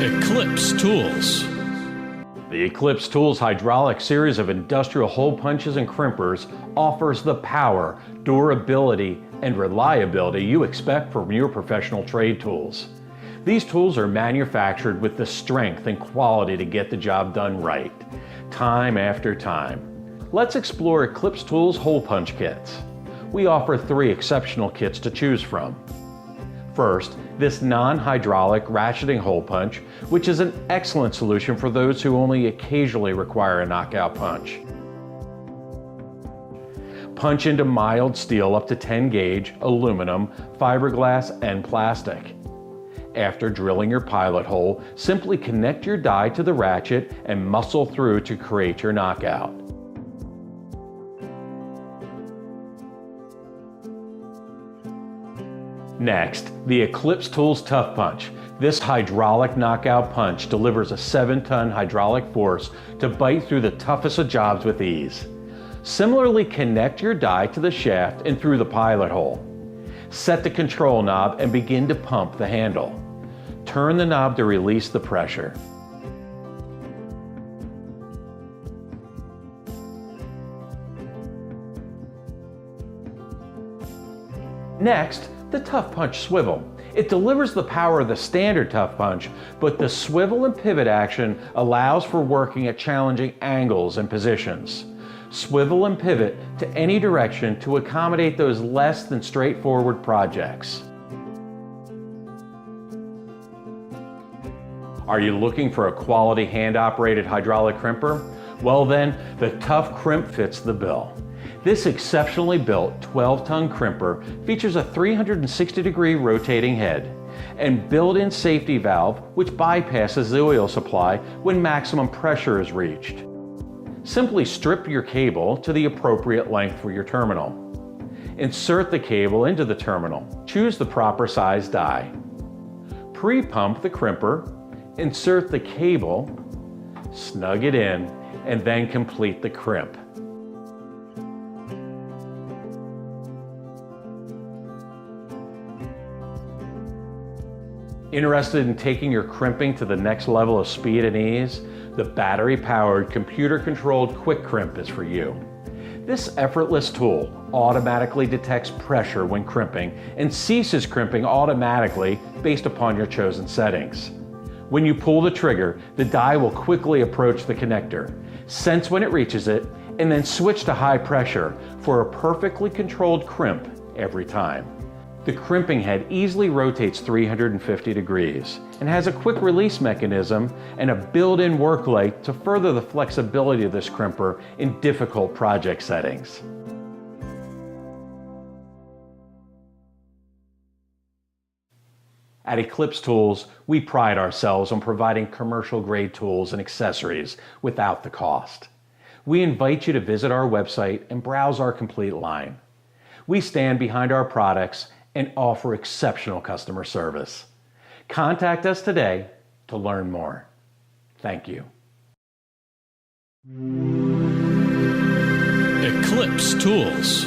Eclipse Tools. The Eclipse Tools hydraulic series of industrial hole punches and crimpers offers the power, durability, and reliability you expect from your professional trade tools. These tools are manufactured with the strength and quality to get the job done right, time after time. Let's explore Eclipse Tools hole punch kits. We offer 3 exceptional kits to choose from. First, this non-hydraulic ratcheting hole punch, which is an excellent solution for those who only occasionally require a knockout punch. Punch into mild steel up to 10 gauge, aluminum, fiberglass, and plastic. After drilling your pilot hole, simply connect your die to the ratchet and muscle through to create your knockout. Next, the Eclipse Tools Tough Punch. This hydraulic knockout punch delivers a 7-ton hydraulic force to bite through the toughest of jobs with ease. Similarly, connect your die to the shaft and through the pilot hole. Set the control knob and begin to pump the handle. Turn the knob to release the pressure. Next, the Tough Punch Swivel. It delivers the power of the standard Tough Punch, but the swivel and pivot action allows for working at challenging angles and positions. Swivel and pivot to any direction to accommodate those less than straightforward projects. Are you looking for a quality hand-operated hydraulic crimper? Well then, the Tough Crimp fits the bill. This exceptionally built 12-ton crimper features a 360-degree rotating head and built-in safety valve which bypasses the oil supply when maximum pressure is reached. Simply strip your cable to the appropriate length for your terminal. Insert the cable into the terminal. Choose the proper size die. Pre-pump the crimper, insert the cable, snug it in, and then complete the crimp. Interested in taking your crimping to the next level of speed and ease? The battery-powered, computer-controlled Quick Crimp is for you. This effortless tool automatically detects pressure when crimping and ceases crimping automatically based upon your chosen settings. When you pull the trigger, the die will quickly approach the connector, sense when it reaches it, and then switch to high pressure for a perfectly controlled crimp every time. The crimping head easily rotates 350 degrees and has a quick release mechanism and a built-in work light to further the flexibility of this crimper in difficult project settings. At Eclipse Tools, we pride ourselves on providing commercial-grade tools and accessories without the cost. We invite you to visit our website and browse our complete line. We stand behind our products and offer exceptional customer service. Contact us today to learn more. Thank you. Eclipse Tools.